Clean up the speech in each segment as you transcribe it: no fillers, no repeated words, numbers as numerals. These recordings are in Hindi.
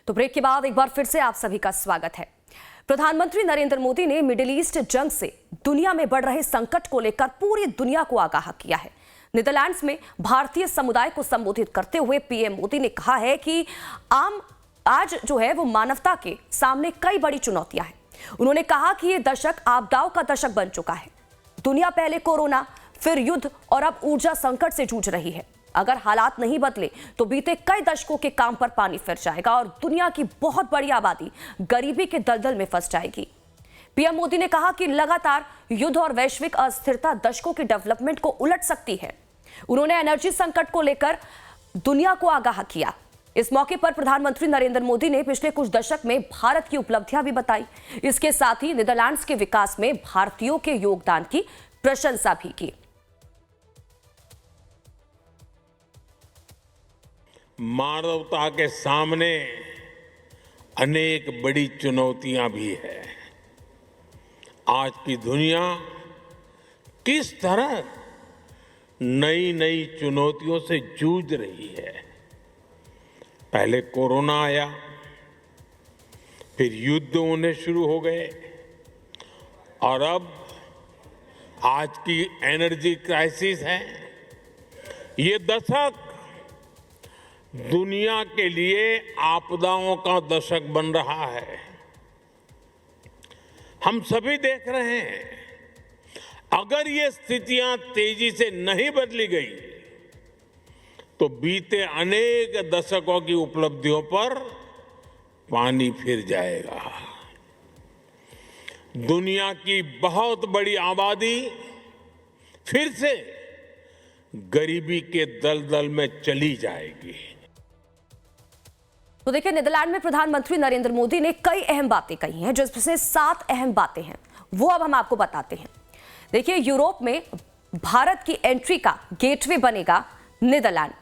तो ब्रेक के बाद एक बार फिर से आप सभी का स्वागत है। प्रधानमंत्री नरेंद्र मोदी ने मिडिल ईस्ट जंग से दुनिया में बढ़ रहे संकट को लेकर पूरी दुनिया को आगाह किया है। नीदरलैंड्स में भारतीय समुदाय को संबोधित करते हुए पीएम मोदी ने कहा है कि आज जो है वो मानवता के सामने कई बड़ी चुनौतियां हैं। उन्होंने कहा कि ये दशक आपदाओं का दशक बन चुका है। दुनिया पहले कोरोना, फिर युद्ध और अब ऊर्जा संकट से जूझ रही है। अगर हालात नहीं बदले तो बीते कई दशकों के काम पर पानी फिर जाएगा और दुनिया की बहुत बड़ी आबादी गरीबी के दलदल में फंस जाएगी। पीएम मोदी ने कहा कि लगातार युद्ध और वैश्विक अस्थिरता दशकों की डेवलपमेंट को उलट सकती है। उन्होंने एनर्जी संकट को लेकर दुनिया को आगाह किया। इस मौके पर प्रधानमंत्री नरेंद्र मोदी ने पिछले कुछ दशक में भारत की उपलब्धियां भी बताई। इसके साथ ही नीदरलैंड्स के विकास में भारतीयों के योगदान की प्रशंसा भी की। मानवता के सामने अनेक बड़ी चुनौतियां भी है। आज की दुनिया किस तरह नई नई चुनौतियों से जूझ रही है। पहले कोरोना आया, फिर युद्ध होने शुरू हो गए और अब आज की एनर्जी क्राइसिस है। ये दशक दुनिया के लिए आपदाओं का दशक बन रहा है। हम सभी देख रहे हैं, अगर ये स्थितियां तेजी से नहीं बदली गई तो बीते अनेक दशकों की उपलब्धियों पर पानी फिर जाएगा। दुनिया की बहुत बड़ी आबादी फिर से गरीबी के दलदल में चली जाएगी। तो देखिए, नीदरलैंड में प्रधानमंत्री नरेंद्र मोदी ने कई अहम बातें कही हैं, जिसमें 7 अहम बातें हैं, वो अब हम आपको बताते हैं। देखिए, यूरोप में भारत की एंट्री का गेटवे बनेगा नीदरलैंड।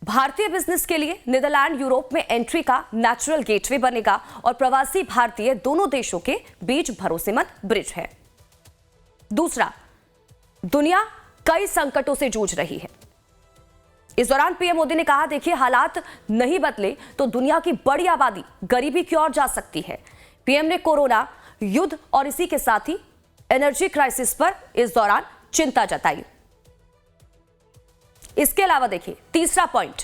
भारतीय बिजनेस के लिए नीदरलैंड यूरोप में एंट्री का नेचुरल गेटवे बनेगा और प्रवासी भारतीय दोनों देशों के बीच भरोसेमंद ब्रिज है। दूसरा, दुनिया कई संकटों से जूझ रही है। इस दौरान पीएम मोदी ने कहा, देखिए, हालात नहीं बदले तो दुनिया की बड़ी आबादी गरीबी की ओर जा सकती है। पीएम ने कोरोना, युद्ध और इसी के साथ ही एनर्जी क्राइसिस पर इस दौरान चिंता जताई। इसके अलावा देखिए, तीसरा पॉइंट,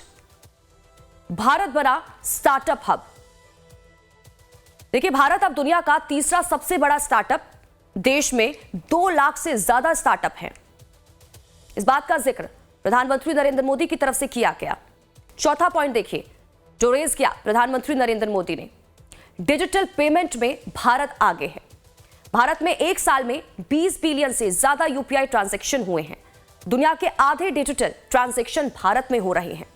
भारत बना स्टार्टअप हब। देखिए, भारत अब दुनिया का तीसरा सबसे बड़ा स्टार्टअप देश में 2 लाख से ज्यादा स्टार्टअप हैं। इस बात का जिक्र प्रधानमंत्री नरेंद्र मोदी की तरफ से किया गया। चौथा पॉइंट देखिए, जो रेज किया प्रधानमंत्री नरेंद्र मोदी ने, डिजिटल पेमेंट में भारत आगे है। भारत में एक साल में 20 बिलियन से ज्यादा यूपीआई ट्रांजैक्शन हुए हैं। दुनिया के आधे डिजिटल ट्रांजैक्शन भारत में हो रहे हैं।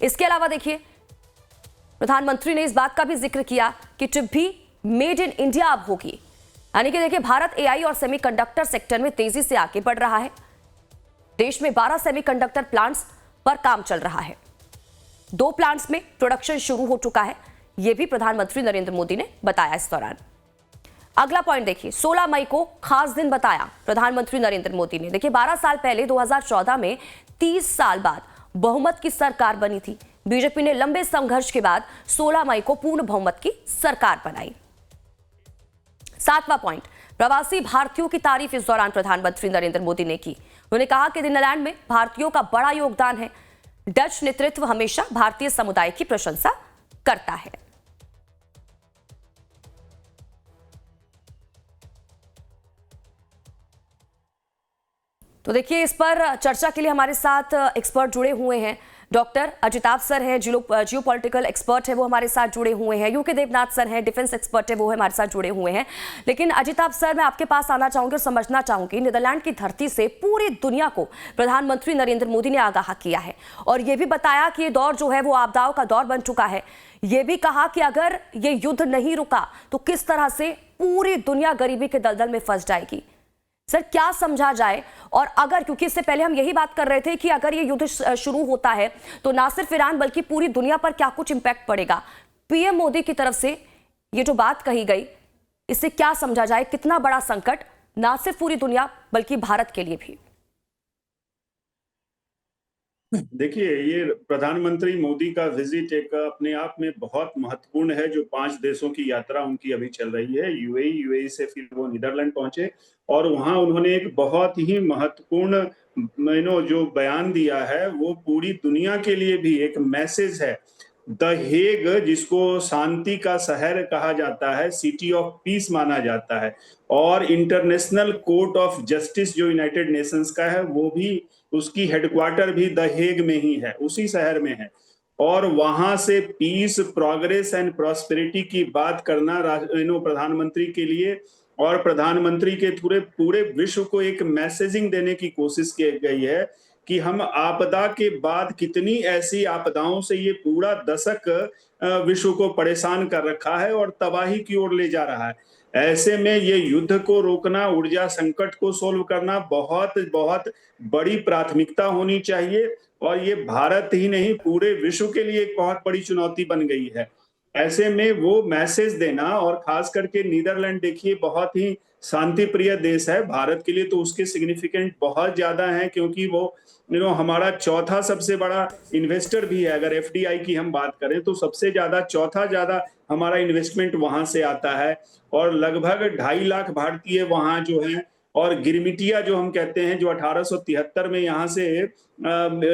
इसके अलावा देखिए, प्रधानमंत्री ने इस बात का भी जिक्र किया कि चिप भी मेड इन इंडिया अब होगी। यानी कि देखिए, भारत एआई और सेमीकंडक्टर सेक्टर में तेजी से आगे बढ़ रहा है। देश में 12 सेमीकंडक्टर प्लांट्स पर काम चल रहा है। 2 प्लांट्स में प्रोडक्शन शुरू हो चुका है। यह भी प्रधानमंत्री नरेंद्र मोदी ने बताया इस दौरान। अगला पॉइंट देखिए, 16 मई को खास दिन बताया प्रधानमंत्री नरेंद्र मोदी ने। देखिए, 12 साल पहले 2014 में 30 साल बाद बहुमत की सरकार बनी थी। बीजेपी ने लंबे संघर्ष के बाद 16 मई को पूर्ण बहुमत की सरकार बनाई। 7वां पॉइंट, प्रवासी भारतीयों की तारीफ इस दौरान प्रधानमंत्री नरेंद्र मोदी ने की। उन्होंने कहा कि नीदरलैंड में भारतीयों का बड़ा योगदान है। डच नेतृत्व हमेशा भारतीय समुदाय की प्रशंसा करता है। तो देखिए, इस पर चर्चा के लिए हमारे साथ एक्सपर्ट जुड़े हुए हैं। डॉक्टर अजिताभ सर हैं, जियो पॉलिटिकल एक्सपर्ट है, वो हमारे साथ जुड़े हुए हैं। यूके देवनाथ सर हैं, डिफेंस एक्सपर्ट है, वो हमारे साथ जुड़े हुए हैं। लेकिन अजिताभ सर, मैं आपके पास आना चाहूंगी और समझना चाहूंगी, नीदरलैंड की धरती से पूरी दुनिया को प्रधानमंत्री नरेंद्र मोदी ने आगाह किया है और ये भी बताया कि ये दौर जो है वो आपदाओं का दौर बन चुका है। ये भी कहा कि अगर ये युद्ध नहीं रुका तो किस तरह से पूरी दुनिया गरीबी के दलदल में फंस जाएगी। सर, क्या समझा जाए? और अगर, क्योंकि इससे पहले हम यही बात कर रहे थे कि अगर ये युद्ध शुरू होता है तो ना सिर्फ ईरान बल्कि पूरी दुनिया पर क्या कुछ इंपैक्ट पड़ेगा। पीएम मोदी की तरफ से ये जो बात कही गई, इससे क्या समझा जाए? कितना बड़ा संकट ना सिर्फ पूरी दुनिया बल्कि भारत के लिए भी। देखिए, ये प्रधानमंत्री मोदी का विजिट एक अपने आप में बहुत महत्वपूर्ण है। जो 5 देशों की यात्रा उनकी अभी चल रही है, यूएई से फिर वो नीदरलैंड पहुंचे और वहां उन्होंने एक बहुत ही महत्वपूर्ण जो बयान दिया है, वो पूरी दुनिया के लिए भी एक मैसेज है। द हेग, जिसको शांति का शहर कहा जाता है, सिटी ऑफ पीस माना जाता है, और इंटरनेशनल कोर्ट ऑफ जस्टिस जो यूनाइटेड नेशंस का है, वो भी उसकी हेडक्वार्टर भी द हेग में ही है, उसी शहर में है। और वहां से पीस, प्रोग्रेस एंड प्रॉस्पेरिटी की बात करना प्रधानमंत्री के लिए और प्रधानमंत्री के पूरे पूरे विश्व को एक मैसेजिंग देने की कोशिश की गई है कि हम आपदा के बाद कितनी ऐसी आपदाओं से ये पूरा दशक विश्व को परेशान कर रखा है और तबाही की ओर ले जा रहा है। ऐसे में ये युद्ध को रोकना, ऊर्जा संकट को सोल्व करना बहुत बहुत बड़ी प्राथमिकता होनी चाहिए और ये भारत ही नहीं पूरे विश्व के लिए एक बहुत बड़ी चुनौती बन गई है। ऐसे में वो मैसेज देना, और खास करके नीदरलैंड देखिए बहुत ही शांति प्रिय देश है, भारत के लिए तो उसके सिग्निफिकेंट बहुत ज्यादा है, क्योंकि वो हमारा चौथा सबसे बड़ा इन्वेस्टर भी है। अगर एफडीआई की हम बात करें तो सबसे ज्यादा, चौथा ज्यादा हमारा इन्वेस्टमेंट वहां से आता है और लगभग 2.5 लाख भारतीय वहां जो है। और गिरमिटिया जो हम कहते हैं, जो 1873 में यहाँ से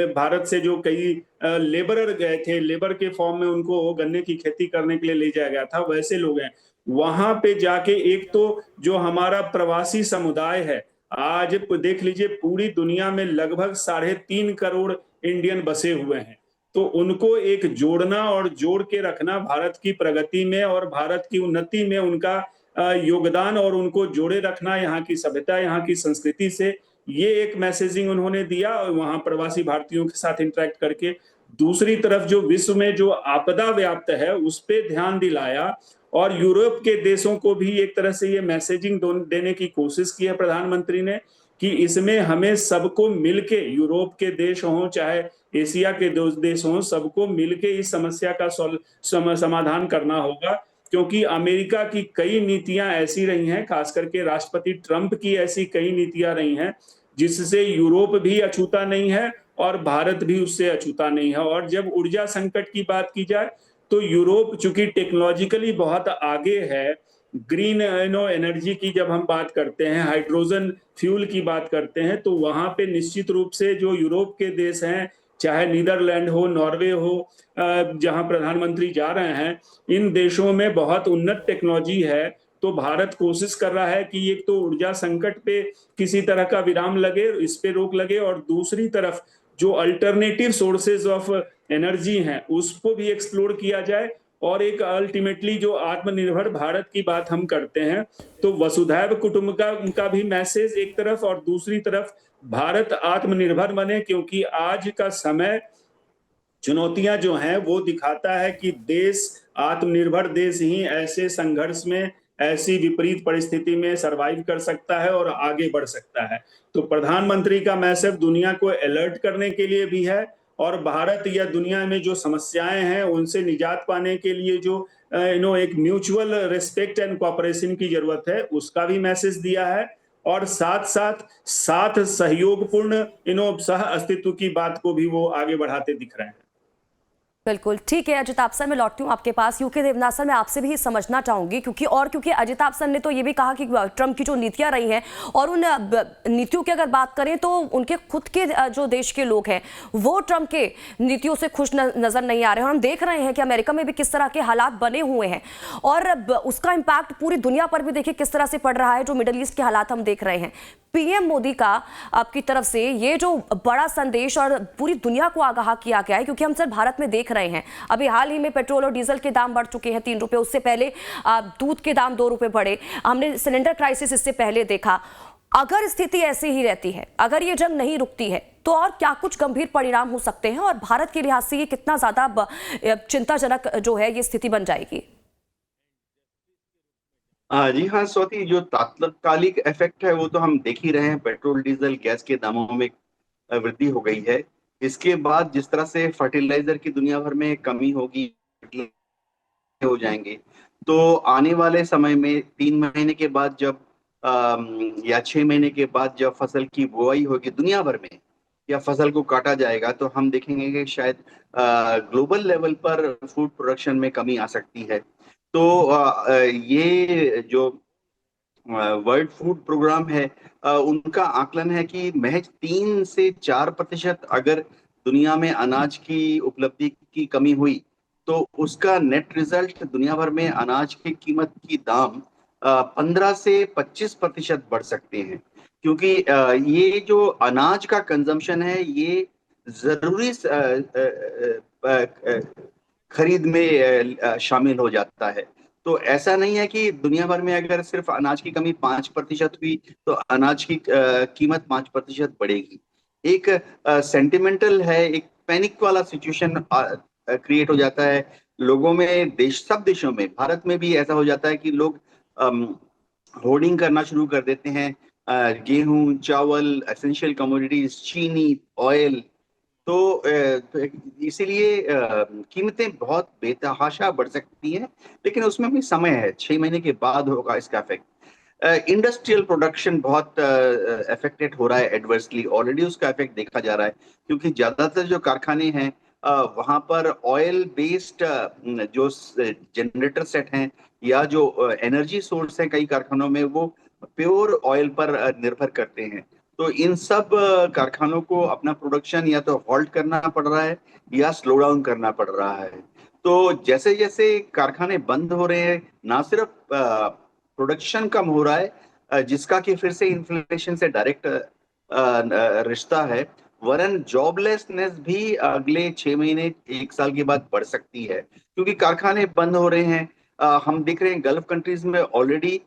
भारत से जो कई लेबरर गए थे, लेबर के फॉर्म में उनको गन्ने की खेती करने के लिए ले जाया गया था, वैसे लोग हैं। वहां पे जाके एक तो जो हमारा प्रवासी समुदाय है, आज देख लीजिए पूरी दुनिया में लगभग 3.5 करोड़ इंडियन बसे हुए हैं। तो उनको एक जोड़ना और जोड़ के रखना भारत की प्रगति में और भारत की उन्नति में उनका योगदान, और उनको जोड़े रखना यहाँ की सभ्यता, यहाँ की संस्कृति से, ये एक मैसेजिंग उन्होंने दिया और वहां प्रवासी भारतीयों के साथ इंटरेक्ट करके। दूसरी तरफ जो विश्व में जो आपदा व्याप्त है उस पे ध्यान दिलाया और यूरोप के देशों को भी एक तरह से ये मैसेजिंग देने की कोशिश की है प्रधानमंत्री ने कि इसमें हमें सबको मिलके, यूरोप के देश हों चाहे एशिया के देश हों, सबको मिलके इस समस्या का समाधान करना होगा। क्योंकि अमेरिका की कई नीतियां ऐसी रही हैं, खास करके राष्ट्रपति ट्रंप की ऐसी कई नीतियां रही हैं जिससे यूरोप भी अछूता नहीं है और भारत भी उससे अछूता नहीं है। और जब ऊर्जा संकट की बात की जाए तो यूरोप चूंकि टेक्नोलॉजिकली बहुत आगे है, ग्रीन एनर्जी की जब हम बात करते हैं, हाइड्रोजन फ्यूल की बात करते हैं, तो वहां पे निश्चित रूप से जो यूरोप के देश हैं, चाहे नीदरलैंड हो, नॉर्वे हो, जहां प्रधानमंत्री जा रहे हैं, इन देशों में बहुत उन्नत टेक्नोलॉजी है। तो भारत कोशिश कर रहा है कि एक तो ऊर्जा संकट पे किसी तरह का विराम लगे, इस पे रोक लगे, और दूसरी तरफ जो अल्टरनेटिव सोर्सेज ऑफ एनर्जी हैं उसको भी एक्सप्लोर किया जाए। और एक अल्टीमेटली जो आत्मनिर्भर भारत की बात हम करते हैं, तो वसुधैव कुटुंबकम उनका भी मैसेज एक तरफ, और दूसरी तरफ भारत आत्मनिर्भर बने, क्योंकि आज का समय चुनौतियां जो हैं वो दिखाता है कि देश, आत्मनिर्भर देश ही ऐसे संघर्ष में, ऐसी विपरीत परिस्थिति में सरवाइव कर सकता है और आगे बढ़ सकता है। तो प्रधानमंत्री का मैसेज दुनिया को अलर्ट करने के लिए भी है, और भारत या दुनिया में जो समस्याएं हैं उनसे निजात पाने के लिए जो एक म्यूचुअल रिस्पेक्ट एंड कोऑपरेशन की जरूरत है, उसका भी मैसेज दिया है। और साथ सहयोगपूर्ण सह अस्तित्व की बात को भी वो आगे बढ़ाते दिख रहे हैं। बिल्कुल ठीक है। अजिताभ सर, मैं लौटती हूँ आपके पास। यूके देवनाथ सर, मैं आपसे भी समझना चाहूंगी क्योंकि अजिताभ सर ने तो ये भी कहा कि ट्रंप की जो नीतियां रही हैं, और उन नीतियों की अगर बात करें तो उनके खुद के जो देश के लोग हैं वो ट्रंप के नीतियों से खुश नजर नहीं आ रहे हैं। और हम देख रहे हैं कि अमेरिका में भी किस तरह के हालात बने हुए हैं और उसका इम्पैक्ट पूरी दुनिया पर भी देखिए किस तरह से पड़ रहा है। जो मिडिल ईस्ट के हालात हम देख रहे हैं, पीएम मोदी का आपकी तरफ से ये जो बड़ा संदेश और पूरी दुनिया को आगाह किया गया है, क्योंकि हम सर भारत में देख रहे हैं अभी हाल ही में पेट्रोल और डीजल के दाम बढ़ चुके हैं 3 रुपए, उससे पहले दूध के दाम 2 रुपए बढ़े, हमने सिलेंडर क्राइसिस इससे पहले देखा। अगर स्थिति ऐसी ही रहती है, अगर ये जंग नहीं रुकती है, तो और क्या कुछ गंभीर परिणाम हो सकते हैं और भारत के लिहाज से ये कितना ज्यादा चिंताजनक जो है ये स्थिति बन जाएगी? जी हाँ स्वाति, जो तात्कालिक इफेक्ट है वो तो हम देख ही रहे हैं। पेट्रोल डीजल गैस के दामों में वृद्धि हो गई है। इसके बाद जिस तरह से फर्टिलाइजर की दुनिया भर में कमी होगी, हो जाएंगे, तो आने वाले समय में 3 महीने के बाद जब या 6 महीने के बाद जब फसल की बुआई होगी दुनिया भर में, या फसल को काटा जाएगा तो हम देखेंगे कि शायद ग्लोबल लेवल पर फूड प्रोडक्शन में कमी आ सकती है। तो ये जो वर्ल्ड फूड प्रोग्राम है, उनका आकलन है कि महज 3 से 4% अगर दुनिया में अनाज की उपलब्धि की कमी हुई तो उसका नेट रिजल्ट दुनिया भर में अनाज की कीमत की दाम 15 से 25% बढ़ सकते हैं। क्योंकि ये जो अनाज का कंजम्पशन है ये जरूरी खरीद में शामिल हो जाता है। तो ऐसा नहीं है कि दुनिया भर में अगर सिर्फ अनाज की कमी 5% हुई तो अनाज की कीमत 5% बढ़ेगी। एक सेंटिमेंटल है, एक पैनिक वाला सिचुएशन क्रिएट हो जाता है लोगों में। सब देशों में, भारत में भी ऐसा हो जाता है कि लोग होर्डिंग करना शुरू कर देते हैं। गेहूं, चावल, एसेंशियल कमोडिटीज, चीनी, ऑयल। तो इसीलिए कीमतें बहुत बेतहाशा बढ़ सकती हैं, लेकिन उसमें भी समय है, 6 महीने के बाद होगा इसका इफेक्ट। इंडस्ट्रियल प्रोडक्शन बहुत अफेक्टेड हो रहा है एडवर्सली, ऑलरेडी उसका इफेक्ट देखा जा रहा है। क्योंकि ज्यादातर जो कारखाने हैं वहां पर ऑयल बेस्ड जो जनरेटर सेट हैं या जो एनर्जी सोर्स है कई कारखानों में, वो प्योर ऑयल पर निर्भर करते हैं। तो इन सब कारखानों को अपना प्रोडक्शन या तो हॉल्ट करना पड़ रहा है या स्लो डाउन करना पड़ रहा है। तो जैसे जैसे कारखाने बंद हो रहे हैं, ना सिर्फ प्रोडक्शन कम हो रहा है जिसका कि फिर से इन्फ्लेशन से डायरेक्ट रिश्ता है, वरन जॉबलेसनेस भी अगले 6 महीने 1 साल के बाद बढ़ सकती है। क्योंकि कारखाने बंद हो रहे हैं। हम देख रहे हैं गल्फ कंट्रीज में ऑलरेडी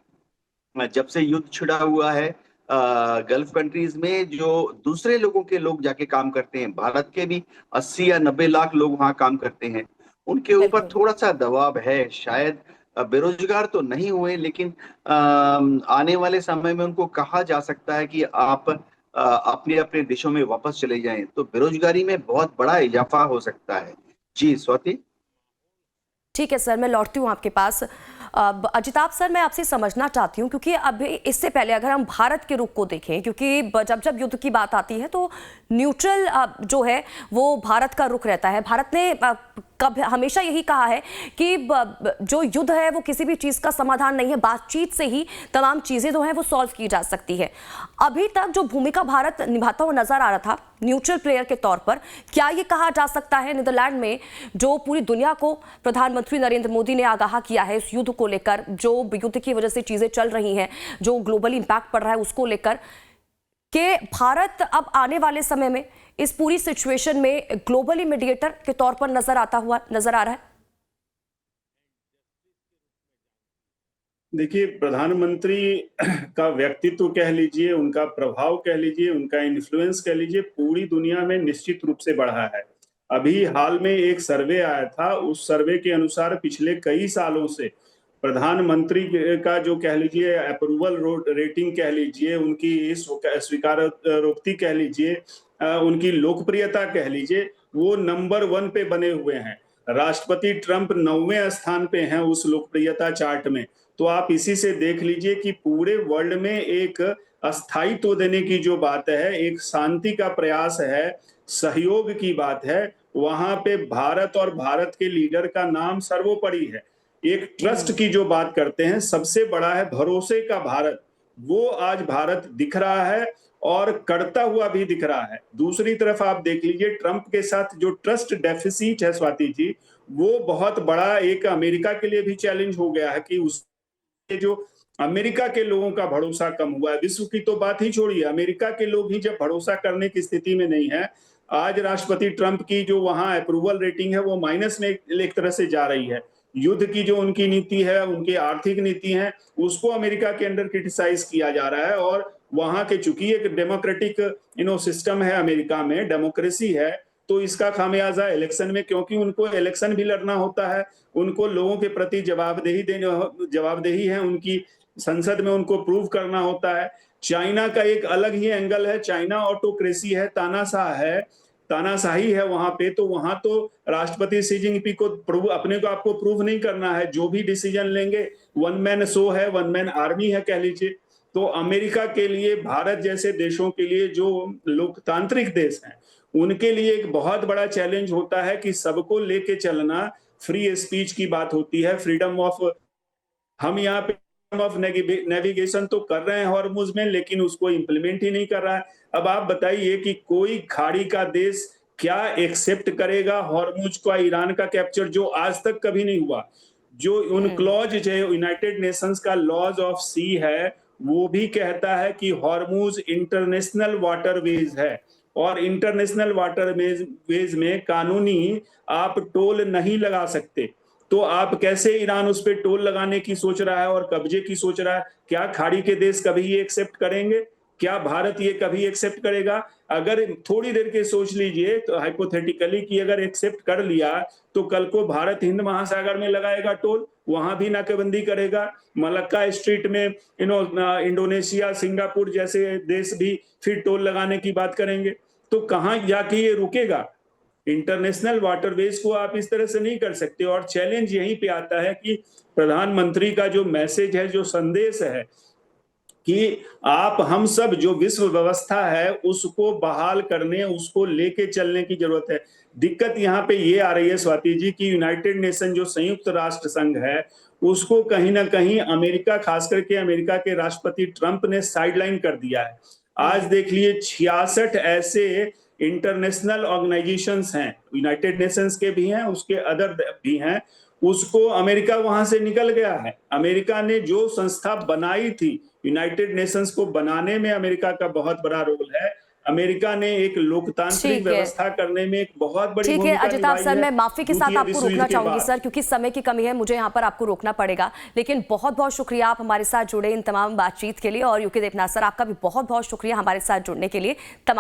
जब से युद्ध छिड़ा हुआ है, गल्फ कंट्रीज में जो दूसरे लोगों के लोग जाके काम करते हैं, भारत के भी 80 या 90 लाख लोग वहां काम करते हैं, उनके ऊपर बिल्कुल। थोड़ा सा दबाव है। शायद बेरोजगार तो नहीं हुए, लेकिन आने वाले समय में उनको कहा जा सकता है कि आप अपने अपने देशों में वापस चले जाएं, तो बेरोजगारी में बहुत बड़ा इजाफा हो सकता है। जी स्वाति। ठीक है सर, मैं लौटती हूँ आपके पास। अजिताभ सर, मैं आपसे समझना चाहती हूँ, क्योंकि अभी इससे पहले अगर हम भारत के रुख को देखें, क्योंकि जब जब युद्ध की बात आती है तो न्यूट्रल जो है वो भारत का रुख रहता है। भारत ने कब हमेशा यही कहा है कि जो युद्ध है वो किसी भी चीज़ का समाधान नहीं है, बातचीत से ही तमाम चीज़ें जो हैं वो सॉल्व की जा सकती है। अभी तक जो भूमिका भारत निभाता हुआ नजर आ रहा था न्यूट्रल प्लेयर के तौर पर, क्या ये कहा जा सकता है नीदरलैंड में जो पूरी दुनिया को प्रधानमंत्री नरेंद्र मोदी ने आगाह किया है इस युद्ध को लेकर, जो युद्ध की वजह से चीज़ें चल रही हैं, जो ग्लोबल इम्पैक्ट पड़ रहा है उसको लेकर, कि भारत अब आने वाले समय में इस पूरी सिचुएशन में ग्लोबली मीडिएटर के तौर पर नजर आ रहा है? देखिए, प्रधानमंत्री का व्यक्तित्व कह लीजिए, उनका प्रभाव कह लीजिए, उनका इन्फ्लुएंस कह लीजिए, पूरी दुनिया में निश्चित रूप से बढ़ा है। अभी हाल में एक सर्वे आया था, उस सर्वे के अनुसार पिछले कई सालों से प्रधानमंत्री का जो कह लीजिए अप्रूवल रेटिंग कह लीजिए, उनकी स्वीकारोक्ति कह लीजिए, उनकी लोकप्रियता कह लीजिए, वो नंबर 1 पे बने हुए हैं। राष्ट्रपति ट्रंप 9वें स्थान पे हैं उस लोकप्रियता चार्ट में। तो आप इसी से देख लीजिए कि पूरे वर्ल्ड में एक स्थायित्व देने की जो बात है, एक शांति का प्रयास है, सहयोग की बात है, वहां पे भारत और भारत के लीडर का नाम सर्वोपरि है। एक ट्रस्ट की जो बात करते हैं, सबसे बड़ा है भरोसे का भारत, वो आज भारत दिख रहा है और करता हुआ भी दिख रहा है। दूसरी तरफ आप देख लीजिए, ट्रंप के साथ जो ट्रस्ट डेफिसिट है स्वाति जी, वो बहुत बड़ा एक अमेरिका के लिए भी चैलेंज हो गया है कि उस जो अमेरिका के लोगों का भरोसा कम हुआ है। विश्व की तो बात ही छोड़िए, अमेरिका के लोग ही जब भरोसा करने की स्थिति में नहीं है, आज राष्ट्रपति ट्रंप की जो वहां अप्रूवल रेटिंग है वो माइनस में एक तरह से जा रही है। युद्ध की जो उनकी नीति है, उनकी आर्थिक नीति है, उसको अमेरिका के अंदर क्रिटिसाइज किया जा रहा है। और वहां के चूंकि एक डेमोक्रेटिक सिस्टम है, अमेरिका में डेमोक्रेसी है, तो इसका खामियाजा इलेक्शन में, क्योंकि उनको इलेक्शन भी लड़ना होता है, उनको लोगों के प्रति जवाबदेही है, उनकी संसद में उनको प्रूव करना होता है। चाइना का एक अलग ही एंगल है, चाइना ऑटोक्रेसी है, तानाशाही है वहां पे। तो वहां तो राष्ट्रपति शी जिनपिंग को अपने को आपको प्रूव नहीं करना है, जो भी डिसीजन लेंगे वन मैन शो है, वन मैन आर्मी है कह लीजिए। तो अमेरिका के लिए, भारत जैसे देशों के लिए जो लोकतांत्रिक देश हैं, उनके लिए एक बहुत बड़ा चैलेंज होता है कि सबको लेके चलना। फ्री स्पीच की बात होती है, फ्रीडम ऑफ, हम यहाँ पे ऑफ नेविगेशन तो कर रहे हैं हॉर्मुज में, लेकिन उसको इंप्लीमेंट ही नहीं कर रहा है। अब आप बताइए कि कोई खाड़ी का देश क्या एक्सेप्ट करेगा हॉर्मुज का, ईरान का कैप्चर, जो आज तक कभी नहीं हुआ। जो उन क्लॉज जो यूनाइटेड नेशंस का लॉज ऑफ सी है, वो भी कहता है कि हॉर्मुज इंटरनेशनल वाटरवेज है, और इंटरनेशनल वाटरवेज में कानूनी आप टोल नहीं लगा सकते। तो आप कैसे ईरान उस पर टोल लगाने की सोच रहा है और कब्जे की सोच रहा है? क्या खाड़ी के देश कभी ये एक्सेप्ट करेंगे? क्या भारत ये कभी एक्सेप्ट करेगा? अगर थोड़ी देर के सोच लीजिए तो हाइपोथेटिकली कि अगर एक्सेप्ट कर लिया तो कल को भारत हिंद महासागर में लगाएगा टोल, वहां भी नाकेबंदी करेगा। मलक्का स्ट्रीट में इंडोनेशिया, सिंगापुर जैसे देश भी फिर टोल लगाने की बात करेंगे। तो कहां जाके ये रुकेगा? इंटरनेशनल वाटरवेज को आप इस तरह से नहीं कर सकते। और चैलेंज यहीं पे आता है कि प्रधानमंत्री का जो मैसेज है, जो संदेश है कि आप हम सब जो विश्व व्यवस्था है उसको बहाल करने, उसको लेके चलने की जरूरत है। दिक्कत यहाँ पे ये आ रही है स्वाति जी कि यूनाइटेड नेशन जो संयुक्त राष्ट्र संघ है, उसको कहीं ना कहीं अमेरिका, खास करके अमेरिका के राष्ट्रपति ट्रंप ने साइडलाइन कर दिया है। आज देख लिए 66 ऐसे इंटरनेशनल ऑर्गेनाइजेशंस हैं, यूनाइटेड नेशंस के भी हैं, उसके अदर भी हैं, उसको अमेरिका वहां से निकल गया है। अमेरिका ने जो संस्था बनाई थी, यूनाइटेड नेशंस को बनाने में अमेरिका का बहुत बड़ा रोल है। अमेरिका ने एक लोकतांत्रिक व्यवस्था करने में एक बहुत बड़ी ठीक है भूमिका अजिताभ निभाई सर, है। मैं माफी के साथ द्वितीय आपको विश्व रोकना युद्ध के चाहूंगी बाद। सर, क्योंकि समय की कमी है, मुझे यहाँ पर आपको रोकना पड़ेगा। लेकिन बहुत बहुत शुक्रिया आप हमारे साथ जुड़े इन तमाम बातचीत के लिए, और यूके देवनाथ सर आपका भी बहुत बहुत शुक्रिया हमारे साथ जुड़ने के लिए। तमाम